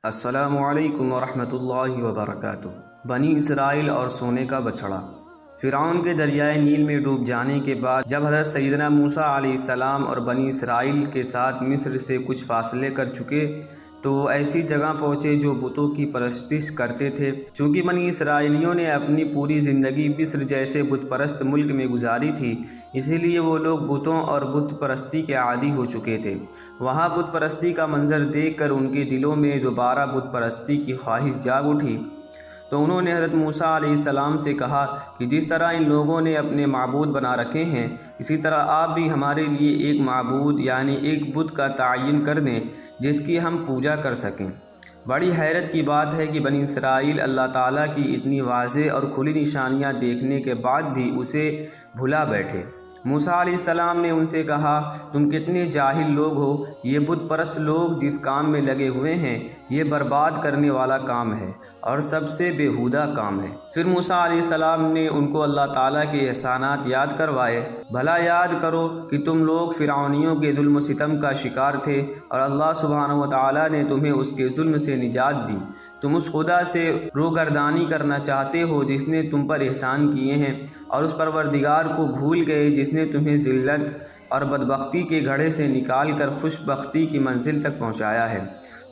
السلام علیکم ورحمۃ اللہ وبرکاتہ۔ بنی اسرائیل اور سونے کا بچھڑا۔ فرعون کے دریائے نیل میں ڈوب جانے کے بعد جب حضرت سیدنا موسیٰ علیہ السلام اور بنی اسرائیل کے ساتھ مصر سے کچھ فاصلے کر چکے تو وہ ایسی جگہ پہنچے جو بتوں کی پرستش کرتے تھے۔ چونکہ بنی اسرائیلیوں نے اپنی پوری زندگی مصر جیسے بت پرست ملک میں گزاری تھی، اسی لیے وہ لوگ بتوں اور بت پرستی کے عادی ہو چکے تھے۔ وہاں بت پرستی کا منظر دیکھ کر ان کے دلوں میں دوبارہ بت پرستی کی خواہش جاگ اٹھی، تو انہوں نے حضرت موسیٰ علیہ السلام سے کہا کہ جس طرح ان لوگوں نے اپنے معبود بنا رکھے ہیں، اسی طرح آپ بھی ہمارے لیے ایک معبود یعنی ایک بت کا تعین کر دیں جس کی ہم پوجا کر سکیں۔ بڑی حیرت کی بات ہے کہ بنی اسرائیل اللہ تعالیٰ کی اتنی واضح اور کھلی نشانیاں دیکھنے کے بعد بھی اسے بھلا بیٹھے۔ موسیٰ علیہ السلام نے ان سے کہا، تم کتنے جاہل لوگ ہو، یہ بت پرست لوگ جس کام میں لگے ہوئے ہیں یہ برباد کرنے والا کام ہے اور سب سے بیہودہ کام ہے۔ پھر موسیٰ علیہ السلام نے ان کو اللہ تعالیٰ کے احسانات یاد کروائے۔ بھلا یاد کرو کہ تم لوگ فرعونیوں کے ظلم و ستم کا شکار تھے اور اللہ سبحانہ و تعالیٰ نے تمہیں اس کے ظلم سے نجات دی۔ تم اس خدا سے روگردانی کرنا چاہتے ہو جس نے تم پر احسان کیے ہیں، اور اس پروردگار کو بھول گئے جس نے تمہیں ذلت اور بدبختی کے گڑھے سے نکال کر خوش بختی کی منزل تک پہنچایا ہے۔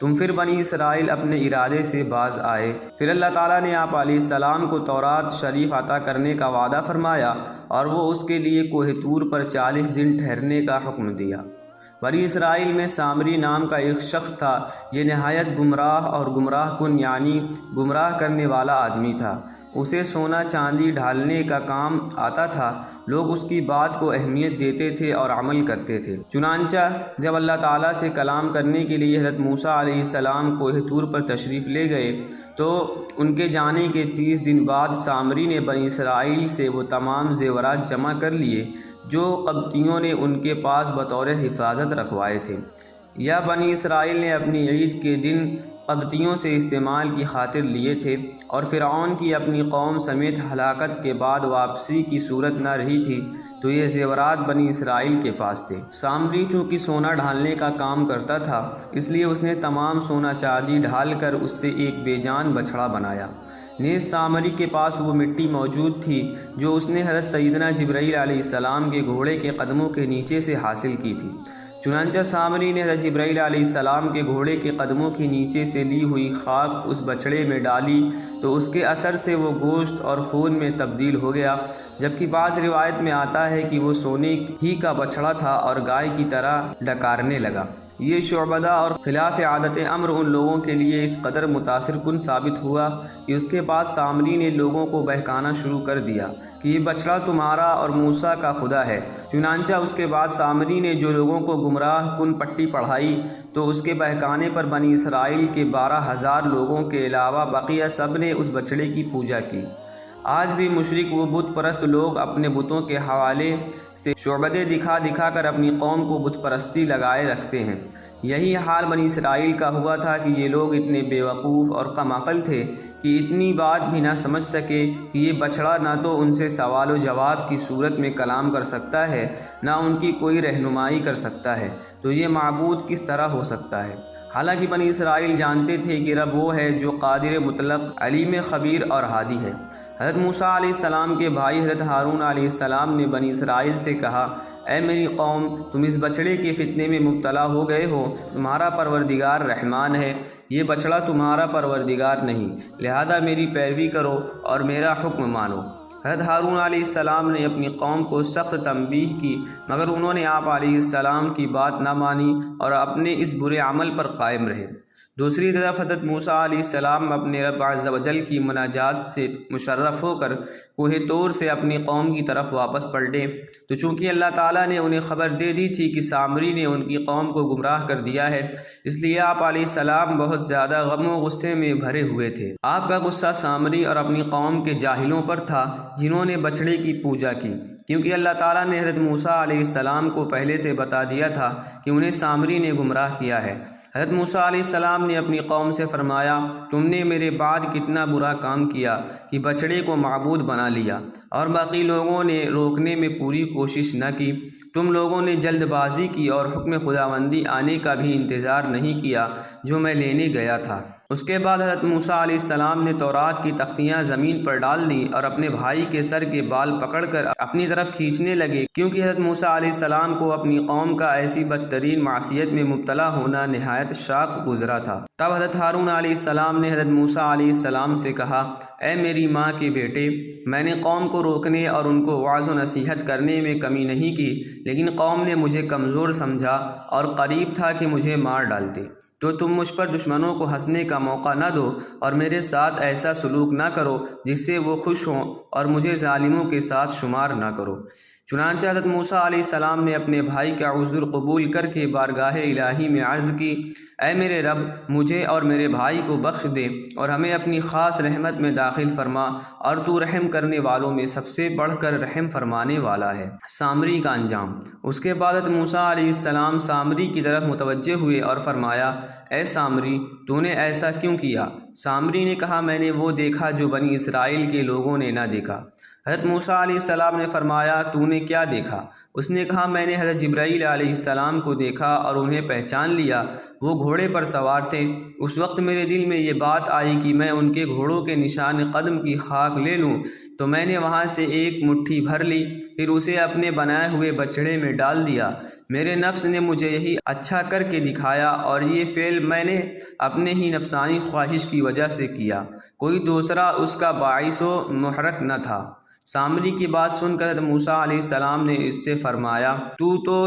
تم پھر بنی اسرائیل اپنے ارادے سے باز آئے۔ پھر اللہ تعالیٰ نے آپ علیہ السلام کو تورات شریف عطا کرنے کا وعدہ فرمایا اور وہ اس کے لیے کوہ طور پر 40 دن ٹھہرنے کا حکم دیا۔ بنی اسرائیل میں سامری نام کا ایک شخص تھا۔ یہ نہایت گمراہ اور گمراہ کن یعنی گمراہ کرنے والا آدمی تھا۔ اسے سونا چاندی ڈھالنے کا کام آتا تھا۔ لوگ اس کی بات کو اہمیت دیتے تھے اور عمل کرتے تھے۔ چنانچہ جب اللہ تعالیٰ سے کلام کرنے کے لیے حضرت موسیٰ علیہ السلام کوہ طور پر تشریف لے گئے تو ان کے جانے کے 30 دن بعد سامری نے بنی اسرائیل سے وہ تمام زیورات جمع کر لیے جو قبطیوں نے ان کے پاس بطور حفاظت رکھوائے تھے، یا بنی اسرائیل نے اپنی عید کے دن قبطیوں سے استعمال کی خاطر لیے تھے، اور فرعون کی اپنی قوم سمیت ہلاکت کے بعد واپسی کی صورت نہ رہی تھی تو یہ زیورات بنی اسرائیل کے پاس تھے۔ سامری چونکہ سونا ڈھالنے کا کام کرتا تھا، اس لیے اس نے تمام سونا چاندی ڈھال کر اس سے ایک بے جان بچھڑا بنایا۔ نیز سامری کے پاس وہ مٹی موجود تھی جو اس نے حضرت سیدنا جبرائیل علیہ السلام کے گھوڑے کے قدموں کے نیچے سے حاصل کی تھی۔ چنانچہ سامری نے حضرت جبرائیل علیہ السلام کے گھوڑے کے قدموں کے نیچے سے لی ہوئی خاک اس بچھڑے میں ڈالی تو اس کے اثر سے وہ گوشت اور خون میں تبدیل ہو گیا، جبکہ بعض روایت میں آتا ہے کہ وہ سونے ہی کا بچھڑا تھا اور گائے کی طرح ڈکارنے لگا۔ یہ شعبدہ اور خلاف عادت امر ان لوگوں کے لیے اس قدر متاثر کن ثابت ہوا کہ اس کے بعد سامری نے لوگوں کو بہکانا شروع کر دیا کہ یہ بچڑا تمہارا اور موسیٰ کا خدا ہے۔ چنانچہ اس کے بعد سامری نے جو لوگوں کو گمراہ کن پٹی پڑھائی تو اس کے بہکانے پر بنی اسرائیل کے 12,000 لوگوں کے علاوہ بقیہ سب نے اس بچڑے کی پوجا کی۔ آج بھی مشرک و بت پرست لوگ اپنے بتوں کے حوالے سے شعبدے دکھا دکھا کر اپنی قوم کو بت پرستی لگائے رکھتے ہیں۔ یہی حال بنی اسرائیل کا ہوا تھا کہ یہ لوگ اتنے بیوقوف اور کم عقل تھے کہ اتنی بات بھی نہ سمجھ سکے کہ یہ بچڑا نہ تو ان سے سوال و جواب کی صورت میں کلام کر سکتا ہے، نہ ان کی کوئی رہنمائی کر سکتا ہے، تو یہ معبود کس طرح ہو سکتا ہے؟ حالانکہ بنی اسرائیل جانتے تھے کہ رب وہ ہے جو قادر مطلق، علیم خبیر اور ہادی ہے۔ حضرت موسیٰ علیہ السلام کے بھائی حضرت ہارون علیہ السلام نے بنی اسرائیل سے کہا، اے میری قوم، تم اس بچڑے کے فتنے میں مبتلا ہو گئے ہو۔ تمہارا پروردگار رحمان ہے، یہ بچڑا تمہارا پروردگار نہیں، لہذا میری پیروی کرو اور میرا حکم مانو۔ حضرت ہارون علیہ السلام نے اپنی قوم کو سخت تنبیہ کی، مگر انہوں نے آپ علیہ السلام کی بات نہ مانی اور اپنے اس برے عمل پر قائم رہے۔ دوسری طرف حضرت موسیٰ علیہ السلام اپنے رب عز و جل کی مناجات سے مشرف ہو کر کوہ طور سے اپنی قوم کی طرف واپس پلٹے، تو چونکہ اللہ تعالیٰ نے انہیں خبر دے دی تھی کہ سامری نے ان کی قوم کو گمراہ کر دیا ہے، اس لیے آپ علیہ السلام بہت زیادہ غم و غصے میں بھرے ہوئے تھے۔ آپ کا غصہ سامری اور اپنی قوم کے جاہلوں پر تھا جنہوں نے بچڑے کی پوجا کی، کیونکہ اللہ تعالیٰ نے حضرت موسیٰ علیہ السلام کو پہلے سے بتا دیا تھا کہ انہیں سامری نے گمراہ کیا ہے۔ حضرت موسیٰ علیہ السلام نے اپنی قوم سے فرمایا، تم نے میرے بعد کتنا برا کام کیا کہ بچڑے کو معبود بنا لیا، اور باقی لوگوں نے روکنے میں پوری کوشش نہ کی۔ تم لوگوں نے جلد بازی کی اور حکم خداوندی آنے کا بھی انتظار نہیں کیا جو میں لینے گیا تھا۔ اس کے بعد حضرت موسیٰ علیہ السلام نے تورات کی تختیاں زمین پر ڈال دیں اور اپنے بھائی کے سر کے بال پکڑ کر اپنی طرف کھینچنے لگے، کیونکہ حضرت موسیٰ علیہ السلام کو اپنی قوم کا ایسی بدترین معصیت میں مبتلا ہونا نہایت شاق گزرا تھا۔ تب حضرت ہارون علیہ السلام نے حضرت موسیٰ علیہ السلام سے کہا، اے میری ماں کے بیٹے، میں نے قوم کو روکنے اور ان کو وعظ و نصیحت کرنے میں کمی نہیں کی، لیکن قوم نے مجھے کمزور سمجھا اور قریب تھا کہ مجھے مار ڈالتے، تو تم مجھ پر دشمنوں کو ہنسنے کا موقع نہ دو اور میرے ساتھ ایسا سلوک نہ کرو جس سے وہ خوش ہوں اور مجھے ظالموں کے ساتھ شمار نہ کرو۔ چنانچہ حضرت موسیٰ علیہ السلام نے اپنے بھائی کا عذر قبول کر کے بارگاہ الہی میں عرض کی، اے میرے رب، مجھے اور میرے بھائی کو بخش دے اور ہمیں اپنی خاص رحمت میں داخل فرما، اور تو رحم کرنے والوں میں سب سے بڑھ کر رحم فرمانے والا ہے۔ سامری کا انجام۔ اس کے بعد حضرت موسیٰ علیہ السلام سامری کی طرف متوجہ ہوئے اور فرمایا، اے سامری، تو نے ایسا کیوں کیا؟ سامری نے کہا، میں نے وہ دیکھا جو بنی اسرائیل کے لوگوں نے نہ دیکھا۔ حضرت موسیٰ علیہ السلام نے فرمایا، تو نے کیا دیکھا؟ اس نے کہا، میں نے حضرت جبرائیل علیہ السلام کو دیکھا اور انہیں پہچان لیا، وہ گھوڑے پر سوار تھے۔ اس وقت میرے دل میں یہ بات آئی کہ میں ان کے گھوڑوں کے نشان قدم کی خاک لے لوں، تو میں نے وہاں سے ایک مٹھی بھر لی، پھر اسے اپنے بنائے ہوئے بچھڑے میں ڈال دیا۔ میرے نفس نے مجھے یہی اچھا کر کے دکھایا، اور یہ فعل میں نے اپنے ہی نفسانی خواہش کی وجہ سے کیا، کوئی دوسرا اس کا باعث و محرک نہ تھا۔ سامری کی بات سن کر حضرت موسیٰ علیہ السلام نے اس سے فرمایا، تو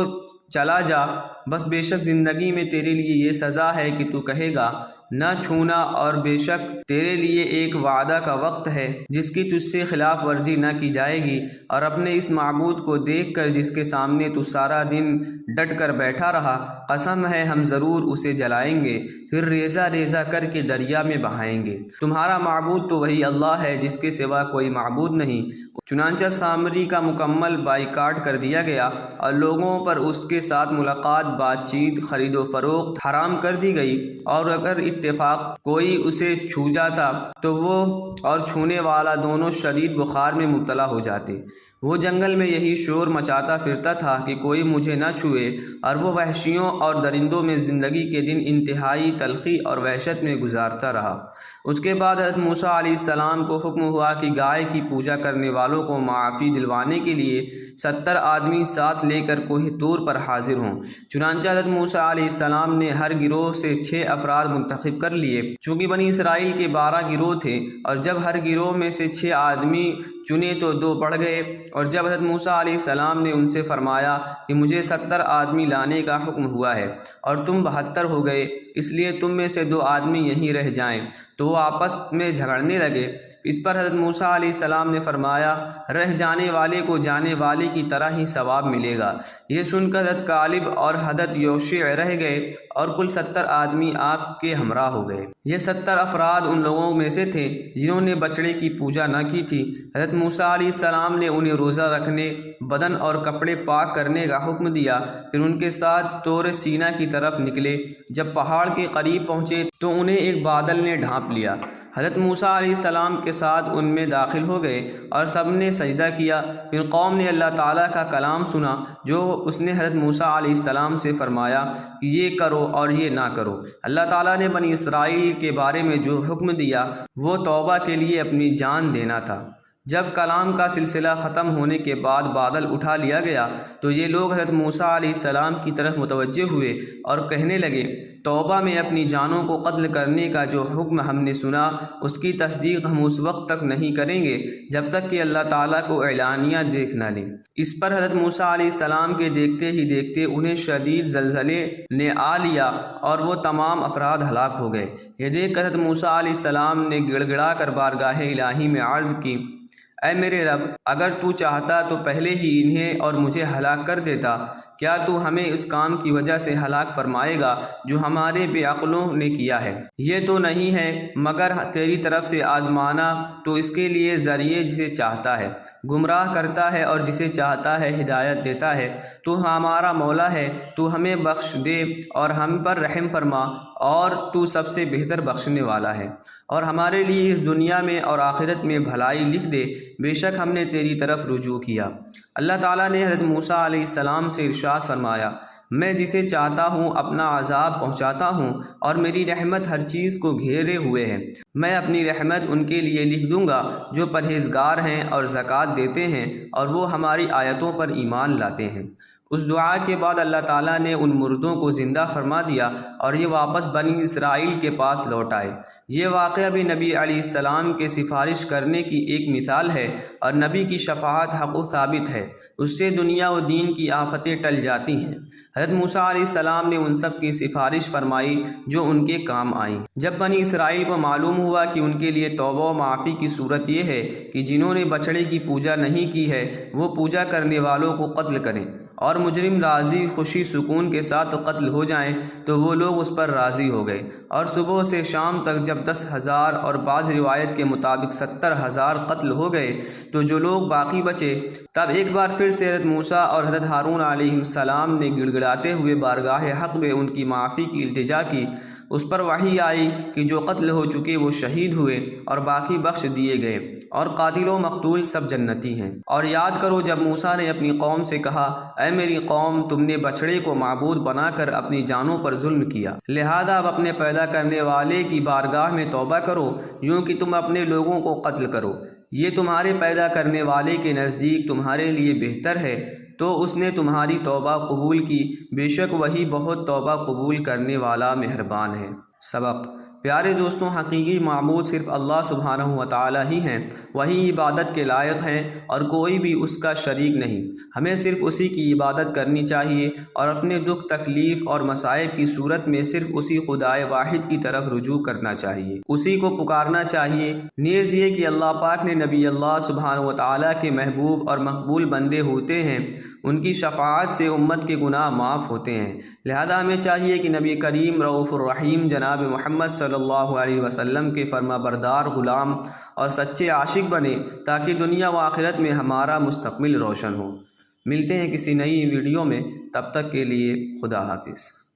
چلا جا، بس بے شک زندگی میں تیرے لیے یہ سزا ہے کہ تو کہے گا نہ چھونا، اور بے شک تیرے لیے ایک وعدہ کا وقت ہے جس کی تجھ سے خلاف ورزی نہ کی جائے گی، اور اپنے اس معبود کو دیکھ کر جس کے سامنے تو سارا دن ڈٹ کر بیٹھا رہا، قسم ہے ہم ضرور اسے جلائیں گے، پھر ریزہ ریزہ کر کے دریا میں بہائیں گے۔ تمہارا معبود تو وہی اللہ ہے جس کے سوا کوئی معبود نہیں۔ چنانچہ سامری کا مکمل بائیکاٹ کر دیا گیا اور لوگوں پر اس کے ساتھ ملاقات، بات چیت، خرید و فروخت حرام کر دی گئی، اور اگر اتفاق کوئی اسے چھو جاتا تو وہ اور چھونے والا دونوں شدید بخار میں مبتلا ہو جاتے۔ وہ جنگل میں یہی شور مچاتا پھرتا تھا کہ کوئی مجھے نہ چھوئے، اور وہ وحشیوں اور درندوں میں زندگی کے دن انتہائی تلخی اور وحشت میں گزارتا رہا۔ اس کے بعد حضرت موسیٰ علیہ السلام کو حکم ہوا کہ گائے کی پوجا کرنے والوں کو معافی دلوانے کے لیے 70 آدمی ساتھ لے کر کوہ طور پر حاضر ہوں۔ چنانچہ حضرت موسیٰ علیہ السلام نے ہر گروہ سے 6 افراد منتخب کر لیے، چونکہ بنی اسرائیل کے 12 گروہ تھے، اور جب ہر گروہ میں سے 6 آدمی چنے تو 2 بڑھ گئے۔ اور جب حضرت موسیٰ علیہ السلام نے ان سے فرمایا کہ مجھے 70 آدمی لانے کا حکم ہوا ہے اور تم 72 ہو گئے، اس لیے تم میں سے 2 آدمی یہیں رہ جائیں، تو وہ آپس میں جھگڑنے لگے۔ اس پر حضرت موسیٰ علیہ السلام نے فرمایا، رہ جانے والے کو جانے والے کی طرح ہی ثواب ملے گا۔ یہ سن کر حضرت کالب اور حضرت یوشع رہ گئے، اور کل 70 آدمی آپ کے ہمراہ ہو گئے۔ یہ 70 افراد ان لوگوں میں سے تھے جنہوں نے بچڑے کی پوجا نہ کی تھی۔ حضرت موسیٰ علیہ السلام نے انہیں روزہ رکھنے، بدن اور کپڑے پاک کرنے کا حکم دیا، پھر ان کے ساتھ طور سینا کی طرف نکلے۔ جب پہاڑ کے قریب پہنچے تو انہیں ایک بادل نے ڈھانپ لیا۔ حضرت موسیٰ علیہ السلام کے ساتھ ان میں داخل ہو گئے اور سب نے سجدہ کیا۔ پھر قوم نے اللہ تعالیٰ کا کلام سنا جو اس نے حضرت موسیٰ علیہ السلام سے فرمایا کہ یہ کرو اور یہ نہ کرو۔ اللہ تعالیٰ نے بنی اسرائیل کے بارے میں جو حکم دیا وہ توبہ کے لیے اپنی جان دینا تھا۔ جب کلام کا سلسلہ ختم ہونے کے بعد بادل اٹھا لیا گیا تو یہ لوگ حضرت موسیٰ علیہ السلام کی طرف متوجہ ہوئے اور کہنے لگے، توبہ میں اپنی جانوں کو قتل کرنے کا جو حکم ہم نے سنا اس کی تصدیق ہم اس وقت تک نہیں کریں گے جب تک کہ اللہ تعالیٰ کو اعلانیہ دیکھ نہ لیں۔ اس پر حضرت موسیٰ علیہ السلام کے دیکھتے ہی دیکھتے انہیں شدید زلزلے نے آ لیا اور وہ تمام افراد ہلاک ہو گئے۔ یہ دیکھ کر حضرت موسیٰ علیہ السلام نے گڑ گڑا کر بارگاہ الہی میں عرض کی، اے میرے رب، اگر تو چاہتا تو پہلے ہی انہیں اور مجھے ہلاک کر دیتا، کیا تو ہمیں اس کام کی وجہ سے ہلاک فرمائے گا جو ہمارے بے عقلوں نے کیا ہے؟ یہ تو نہیں ہے مگر تیری طرف سے آزمانا تو اس کے لیے ذریعے جسے چاہتا ہے گمراہ کرتا ہے اور جسے چاہتا ہے ہدایت دیتا ہے۔ تو ہمارا مولا ہے، تو ہمیں بخش دے اور ہم پر رحم فرما اور تو سب سے بہتر بخشنے والا ہے، اور ہمارے لیے اس دنیا میں اور آخرت میں بھلائی لکھ دے، بے شک ہم نے تیری طرف رجوع کیا۔ اللہ تعالیٰ نے حضرت موسیٰ علیہ السلام سے ارشاد فرمایا، میں جسے چاہتا ہوں اپنا عذاب پہنچاتا ہوں، اور میری رحمت ہر چیز کو گھیرے ہوئے ہے۔ میں اپنی رحمت ان کے لیے لکھ دوں گا جو پرہیزگار ہیں اور زکوٰۃ دیتے ہیں، اور وہ ہماری آیتوں پر ایمان لاتے ہیں۔ اس دعا کے بعد اللہ تعالیٰ نے ان مردوں کو زندہ فرما دیا اور یہ واپس بنی اسرائیل کے پاس لوٹ آئے۔ یہ واقعہ بھی نبی علیہ السلام کے سفارش کرنے کی ایک مثال ہے، اور نبی کی شفاعت حق و ثابت ہے، اس سے دنیا و دین کی آفتیں ٹل جاتی ہیں۔ حضرت موسیٰ علیہ السلام نے ان سب کی سفارش فرمائی جو ان کے کام آئیں۔ جب بنی اسرائیل کو معلوم ہوا کہ ان کے لیے توبہ و معافی کی صورت یہ ہے کہ جنہوں نے بچڑے کی پوجا نہیں کی ہے وہ پوجا کرنے والوں کو قتل کریں، اور مجرم راضی خوشی سکون کے ساتھ قتل ہو جائیں، تو وہ لوگ اس پر راضی ہو گئے، اور صبح سے شام تک جب 10,000 اور بعض روایت کے مطابق 70,000 قتل ہو گئے تو جو لوگ باقی بچے، تب ایک بار پھر سے حضرت موسیٰ اور حضرت ہارون علیہ السلام نے گڑ گڑاتے ہوئے بارگاہ حق میں ان کی معافی کی التجا کی۔ اس پر وحی آئی کہ جو قتل ہو چکے وہ شہید ہوئے اور باقی بخش دیے گئے، اور قاتل و مقتول سب جنتی ہیں۔ اور یاد کرو جب موسیٰ نے اپنی قوم سے کہا، اے میری قوم، تم نے بچڑے کو معبود بنا کر اپنی جانوں پر ظلم کیا، لہذا اب اپنے پیدا کرنے والے کی بارگاہ میں توبہ کرو، یوں کہ تم اپنے لوگوں کو قتل کرو، یہ تمہارے پیدا کرنے والے کے نزدیک تمہارے لیے بہتر ہے، تو اس نے تمہاری توبہ قبول کی، بے شک وہی بہت توبہ قبول کرنے والا مہربان ہے۔ سبق: پیارے دوستوں، حقیقی معبود صرف اللہ سبحانہ و تعالی ہی ہیں، وہی عبادت کے لائق ہیں اور کوئی بھی اس کا شریک نہیں۔ ہمیں صرف اسی کی عبادت کرنی چاہیے اور اپنے دکھ تکلیف اور مصائب کی صورت میں صرف اسی خدائے واحد کی طرف رجوع کرنا چاہیے، اسی کو پکارنا چاہیے۔ نیز یہ کہ اللہ پاک نے نبی اللہ سبحانہ و تعالی کے محبوب اور مقبول بندے ہوتے ہیں، ان کی شفاعت سے امت کے گناہ معاف ہوتے ہیں، لہذا ہمیں چاہیے کہ نبی کریم رؤوف الرحیم جناب محمد صلی اللہ علیہ وسلم کے فرما بردار غلام اور سچے عاشق بنے، تاکہ دنیا و آخرت میں ہمارا مستقبل روشن ہو۔ ملتے ہیں کسی نئی ویڈیو میں، تب تک کے لیے خدا حافظ۔